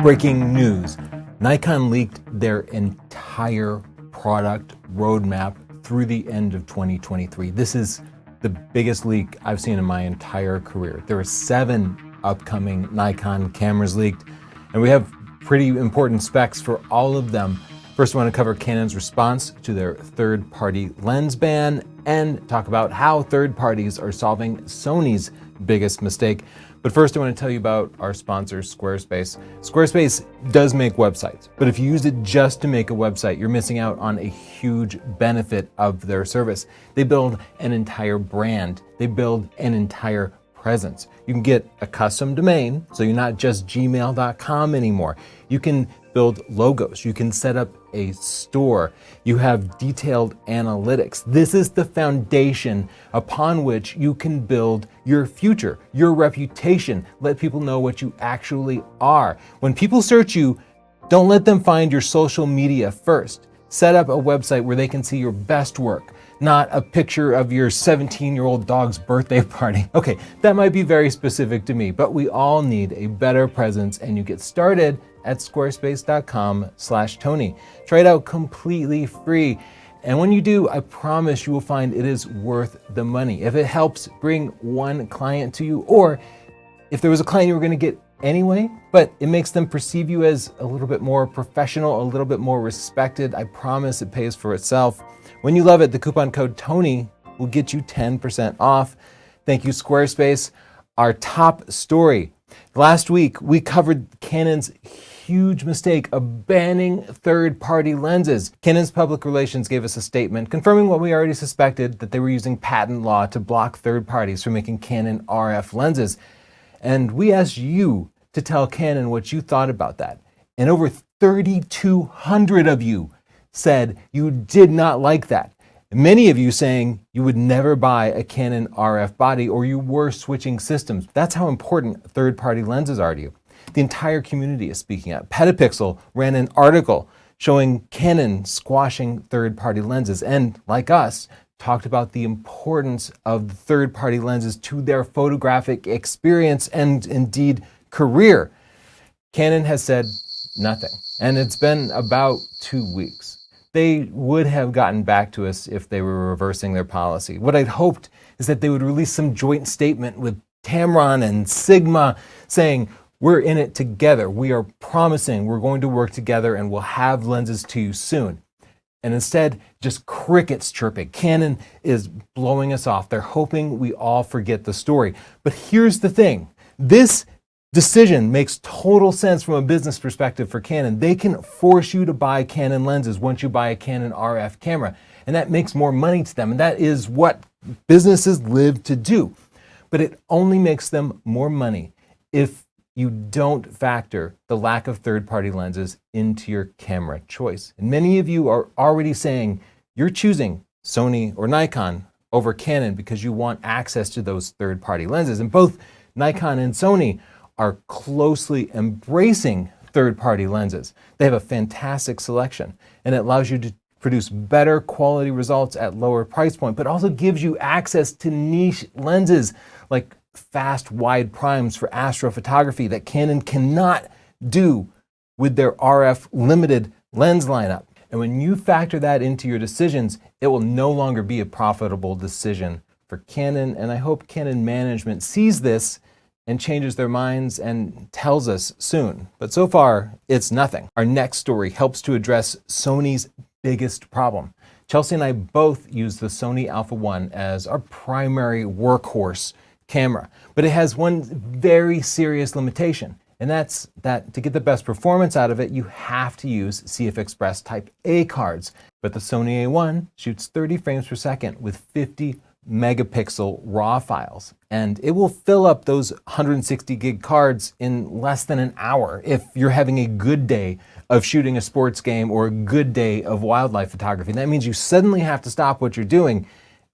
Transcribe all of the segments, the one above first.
Breaking news. Nikon leaked their entire product roadmap through the end of 2023. This is the biggest leak I've seen in my entire career. There are 7 upcoming Nikon cameras leaked, and we have pretty important specs for all of them. First, I want to cover Canon's response to their third-party lens ban and talk about how third parties are solving Sony's biggest mistake. But first, I want to tell you about our sponsor, Squarespace. Squarespace does make websites, but if you use it just to make a website, you're missing out on a huge benefit of their service. They build an entire brand. They build an entire presence. You can get a custom domain, so you're not just gmail.com anymore. You can build logos. You can set up a store. You have detailed analytics. This is the foundation upon which you can build your future, your reputation. Let people know what you actually are. When people search you, don't let them find your social media first. Set up a website where they can see your best work, not a picture of your 17-year-old dog's birthday party. Okay, that might be very specific to me, but we all need a better presence, and you get started at squarespace.com/Tony. Try it out completely free. And when you do, I promise you will find it is worth the money. If it helps bring one client to you, or if there was a client you were going to get anyway, but it makes them perceive you as a little bit more professional, a little bit more respected, I promise it pays for itself. When you love it, the coupon code TONY will get you 10% off. Thank you, Squarespace. Our top story. Last week, we covered Canon's huge mistake of banning third-party lenses. Canon's public relations gave us a statement confirming what we already suspected, that they were using patent law to block third parties from making Canon RF lenses. And we asked you to tell Canon what you thought about that. And over 3,200 of you said you did not like that. Many of you saying you would never buy a Canon RF body, or you were switching systems. That's how important third-party lenses are to you. The entire community is speaking out. Petapixel ran an article showing Canon squashing third-party lenses, and like us, talked about the importance of the third-party lenses to their photographic experience and indeed career. Canon has said nothing, and it's been about 2 weeks. They would have gotten back to us if they were reversing their policy. What I'd hoped is that they would release some joint statement with Tamron and Sigma saying, we're in it together. We are promising we're going to work together and we'll have lenses to you soon. And instead, just crickets chirping. Canon is blowing us off. They're hoping we all forget the story. But here's the thing. This decision makes total sense from a business perspective for Canon. They can force you to buy Canon lenses once you buy a Canon RF camera, and that makes more money to them, and that is what businesses live to do. But it only makes them more money if you don't factor the lack of third-party lenses into your camera choice. And many of you are already saying you're choosing Sony or Nikon over Canon because you want access to those third-party lenses. And both Nikon and Sony are closely embracing third-party lenses. They have a fantastic selection, and it allows you to produce better quality results at lower price point, but also gives you access to niche lenses like fast wide primes for astrophotography that Canon cannot do with their RF limited lens lineup. And when you factor that into your decisions, it will no longer be a profitable decision for Canon. And I hope Canon management sees this and changes their minds and tells us soon. But so far, it's nothing. Our next story helps to address Sony's biggest problem. Chelsea and I both use the Sony Alpha 1 as our primary workhorse camera, but it has one very serious limitation, and that's that to get the best performance out of it, you have to use CF Express Type A cards. But the Sony A1 shoots 30 frames per second with 50 megapixel RAW files, and it will fill up those 160 gig cards in less than an hour if you're having a good day of shooting a sports game or a good day of wildlife photography. That means you suddenly have to stop what you're doing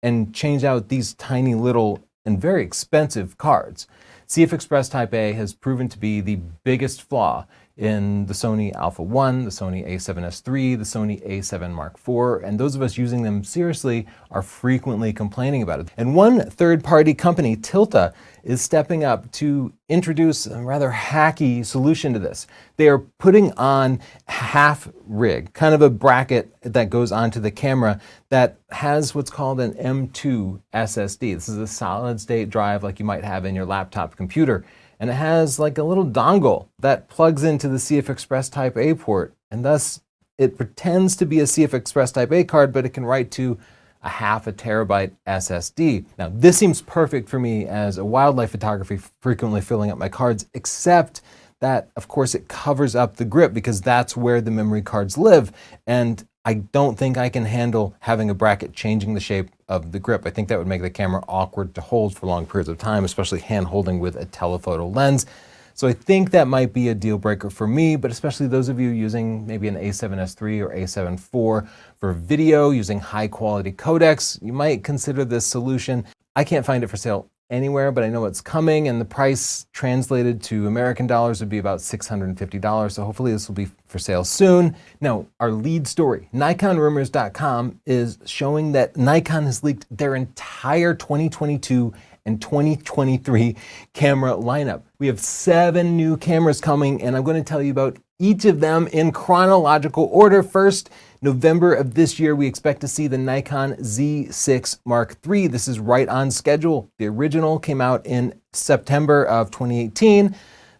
and change out these tiny little and very expensive cards. CF Express Type A has proven to be the biggest flaw in the Sony Alpha 1, the Sony a7S III, the Sony a7 Mark IV, and those of us using them seriously are frequently complaining about it. And one third-party company, Tilta, is stepping up to introduce a rather hacky solution to this. They are putting on half rig, kind of a bracket that goes onto the camera that has what's called an M2 SSD. This is a solid state drive like you might have in your laptop computer. And it has like a little dongle that plugs into the CF Express Type A port. And thus it pretends to be a CF Express Type A card, but it can write to a half a terabyte SSD. Now, this seems perfect for me as a wildlife photography, frequently filling up my cards, except that, of course, it covers up the grip because that's where the memory cards live. And I don't think I can handle having a bracket changing the shape of the grip. I think that would make the camera awkward to hold for long periods of time, especially hand holding with a telephoto lens. So I think that might be a deal breaker for me, but especially those of you using maybe an a7S III or a7 IV for video, using high quality codecs, you might consider this solution. I can't find it for sale anywhere, but I know it's coming, and the price translated to American dollars would be about $650. So hopefully this will be for sale soon. Now, our lead story, NikonRumors.com, is showing that Nikon has leaked their entire 2022 and 2023 camera lineup. We have 7 new cameras coming, and I'm going to tell you about each of them in chronological order. First, November of this year, we expect to see the Nikon Z6 Mark III. This is right on schedule. The original came out in September of 2018.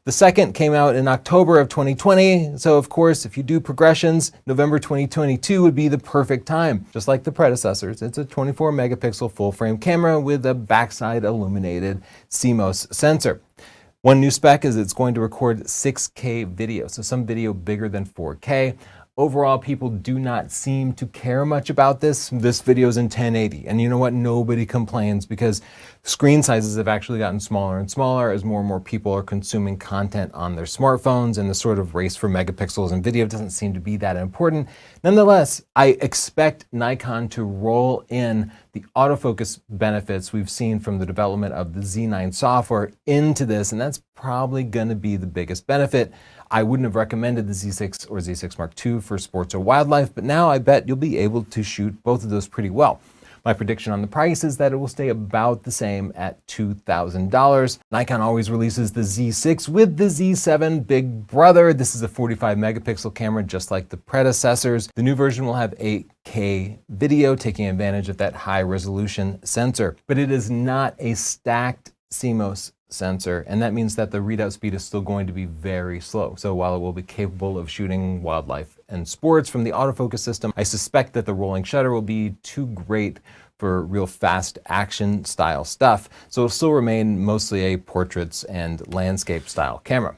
The second came out in October of 2020. So of course, if you do progressions, November 2022 would be the perfect time. Just like the predecessors, it's a 24 megapixel full frame camera with a backside illuminated CMOS sensor. One new spec is it's going to record 6K video, so some video bigger than 4K. Overall, people do not seem to care much about this. This video is in 1080, and you know what? Nobody complains because screen sizes have actually gotten smaller and smaller as more and more people are consuming content on their smartphones, and the sort of race for megapixels in video doesn't seem to be that important. Nonetheless, I expect Nikon to roll in the autofocus benefits we've seen from the development of the Z9 software into this, and that's probably going to be the biggest benefit. I wouldn't have recommended the Z6 or Z6 Mark II for sports or wildlife, but now I bet you'll be able to shoot both of those pretty well. My prediction on the price is that it will stay about the same at $2,000. Nikon always releases the Z6 with the Z7 big brother. This is a 45 megapixel camera just like the predecessors. The new version will have 8K video, taking advantage of that high resolution sensor, but it is not a stacked CMOS sensor, and that means that the readout speed is still going to be very slow. So while it will be capable of shooting wildlife and sports from the autofocus system, I suspect that the rolling shutter will be too great for real fast action style stuff. So it'll still remain mostly a portraits and landscape style camera.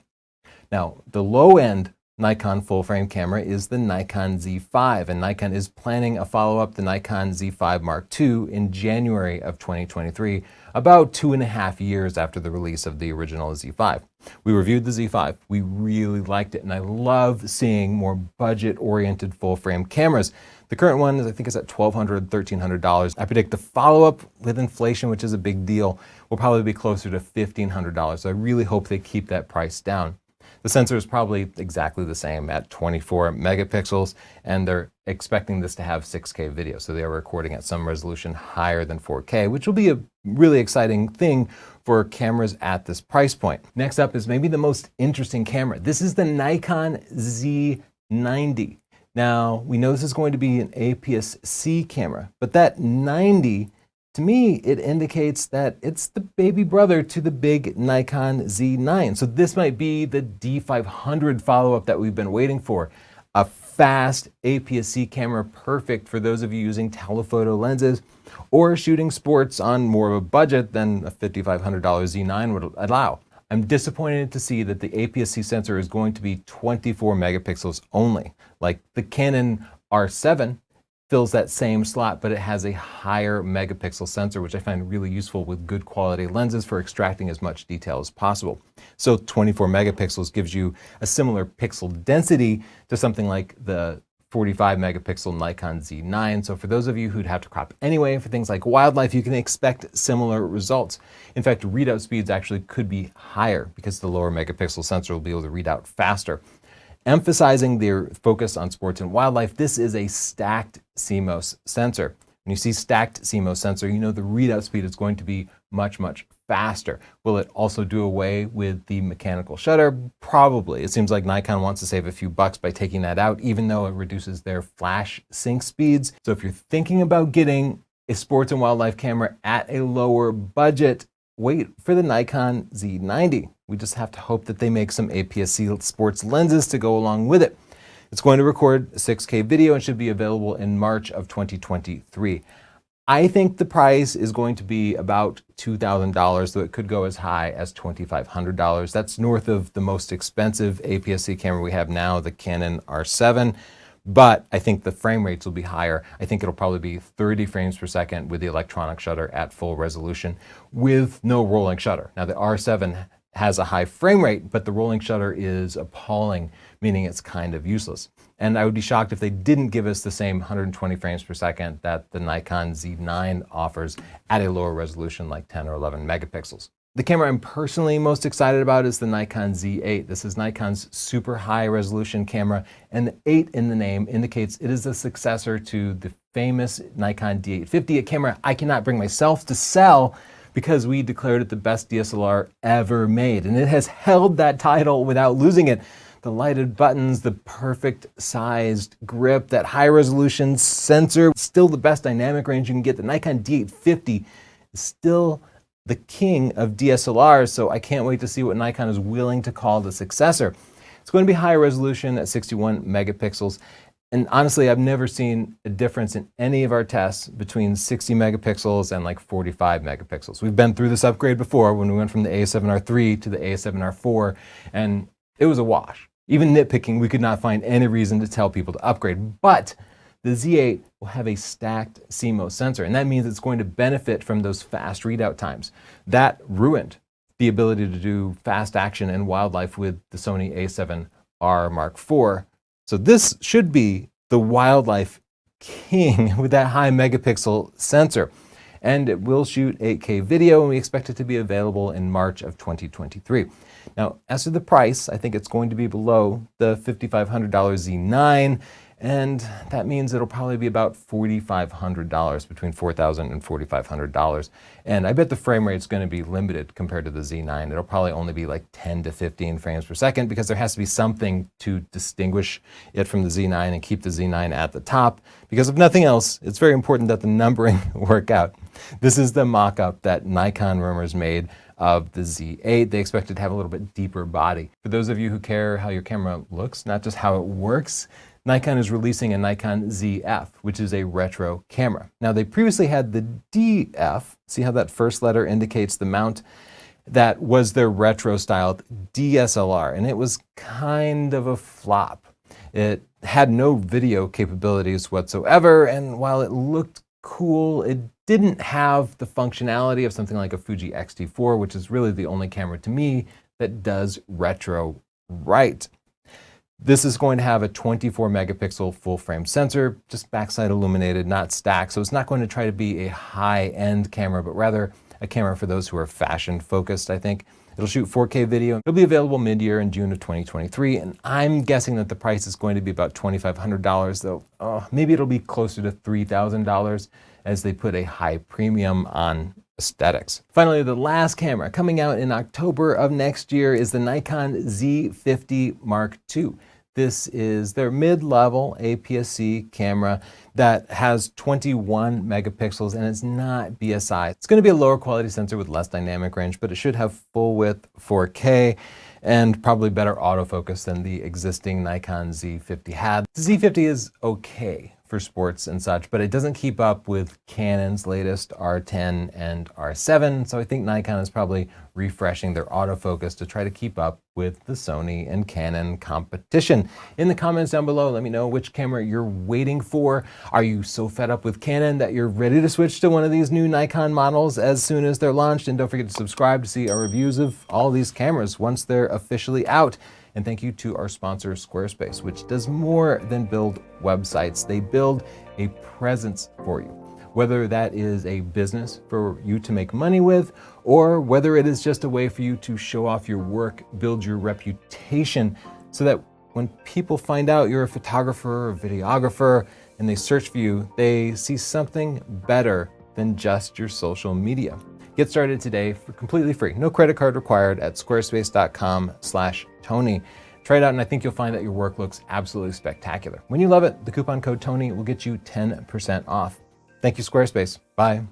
Now, the low end Nikon full frame camera is the Nikon Z5, and Nikon is planning a follow-up, the Nikon Z5 Mark II, in January of 2023, about 2.5 years after the release of the original Z5. We reviewed the Z5. We really liked it, and I love seeing more budget-oriented full frame cameras. The current one is, I think, is at $1,200, $1,300. I predict the follow-up with inflation, which is a big deal, will probably be closer to $1,500. So I really hope they keep that price down. The sensor is probably exactly the same at 24 megapixels, and they're expecting this to have 6K video. So they are recording at some resolution higher than 4K, which will be a really exciting thing for cameras at this price point. Next up is maybe the most interesting camera. This is the Nikon Z90. Now, we know this is going to be an APS-C camera, but that 90, to me, it indicates that it's the baby brother to the big Nikon Z9. So this might be the D500 follow-up that we've been waiting for. A fast APS-C camera, perfect for those of you using telephoto lenses or shooting sports on more of a budget than a $5,500 Z9 would allow. I'm disappointed to see that the APS-C sensor is going to be 24 megapixels only. Like the Canon R7 fills that same slot, but it has a higher megapixel sensor, which I find really useful with good quality lenses for extracting as much detail as possible. So 24 megapixels gives you a similar pixel density to something like the 45 megapixel Nikon Z9. So for those of you who'd have to crop anyway for things like wildlife, you can expect similar results. In fact, readout speeds actually could be higher because the lower megapixel sensor will be able to read out faster. Emphasizing their focus on sports and wildlife, this is a stacked CMOS sensor. When you see stacked CMOS sensor, you know the readout speed is going to be much, much faster. Will it also do away with the mechanical shutter? Probably. It seems like Nikon wants to save a few bucks by taking that out, even though it reduces their flash sync speeds. So if you're thinking about getting a sports and wildlife camera at a lower budget, wait for the Nikon Z90. We just have to hope that they make some APS-C sports lenses to go along with it. It's going to record 6K video and should be available in March of 2023. I think the price is going to be about $2,000, though it could go as high as $2,500. That's north of the most expensive APS-C camera we have now, the Canon R7. But I think the frame rates will be higher. I think it'll probably be 30 frames per second with the electronic shutter at full resolution with no rolling shutter. Now the R7 has a high frame rate, but the rolling shutter is appalling, meaning it's kind of useless. And I would be shocked if they didn't give us the same 120 frames per second that the Nikon Z9 offers at a lower resolution like 10 or 11 megapixels. The camera I'm personally most excited about is the Nikon Z8. This is Nikon's super high resolution camera, and the 8 in the name indicates it is a successor to the famous Nikon D850, a camera I cannot bring myself to sell because we declared it the best DSLR ever made, and it has held that title without losing it. The lighted buttons, the perfect sized grip, that high resolution sensor, still the best dynamic range you can get. The Nikon D850 is still the king of DSLRs, so I can't wait to see what Nikon is willing to call the successor. It's going to be high resolution at 61 megapixels. And honestly, I've never seen a difference in any of our tests between 60 megapixels and like 45 megapixels. We've been through this upgrade before when we went from the A7R3 to the A7R4, and it was a wash. Even nitpicking, we could not find any reason to tell people to upgrade. But the Z8 will have a stacked CMOS sensor, and that means it's going to benefit from those fast readout times. That ruined the ability to do fast action and wildlife with the Sony A7R Mark IV. So this should be the wildlife king with that high megapixel sensor. And it will shoot 8K video, and we expect it to be available in March of 2023. Now, as to the price, I think it's going to be below the $5,500 Z9, and that means it'll probably be about $4,500, between $4,000 and $4,500. And I bet the frame rate's going to be limited compared to the Z9. It'll probably only be like 10 to 15 frames per second because there has to be something to distinguish it from the Z9 and keep the Z9 at the top. Because if nothing else, it's very important that the numbering work out. This is the mock-up that Nikon rumors made of the Z8. They expect it to have a little bit deeper body. For those of you who care how your camera looks, not just how it works, Nikon is releasing a Nikon ZF, which is a retro camera. Now, they previously had the DF. See how that first letter indicates the mount? That was their retro-styled DSLR, and it was kind of a flop. It had no video capabilities whatsoever, and while it looked cool, it didn't have the functionality of something like a Fuji X-T4, which is really the only camera to me that does retro right. This is going to have a 24 megapixel full frame sensor, just backside illuminated, not stacked. So it's not going to try to be a high-end camera, but rather a camera for those who are fashion focused, I think. It'll shoot 4K video. It'll be available mid-year in June of 2023, and I'm guessing that the price is going to be about $2,500, though maybe it'll be closer to $3,000 as they put a high premium on aesthetics. Finally, the last camera coming out in October of next year is the Nikon Z50 Mark II. This is their mid-level APS-C camera that has 21 megapixels and it's not BSI. It's going to be a lower quality sensor with less dynamic range, but it should have full width 4K and probably better autofocus than the existing Nikon Z50 had. The Z50 is okay for sports and such, but it doesn't keep up with Canon's latest R10 and R7, so I think Nikon is probably refreshing their autofocus to try to keep up with the Sony and Canon competition. In the comments down below, let me know which camera you're waiting for. Are you so fed up with Canon that you're ready to switch to one of these new Nikon models as soon as they're launched? And don't forget to subscribe to see our reviews of all these cameras once they're officially out. And thank you to our sponsor, Squarespace, which does more than build websites. They build a presence for you. Whether that is a business for you to make money with, or whether it is just a way for you to show off your work, build your reputation, so that when people find out you're a photographer or videographer and they search for you, they see something better than just your social media. Get started today for completely free. No credit card required at squarespace.com/Tony. Try it out and I think you'll find that your work looks absolutely spectacular. When you love it, the coupon code Tony will get you 10% off. Thank you, Squarespace. Bye.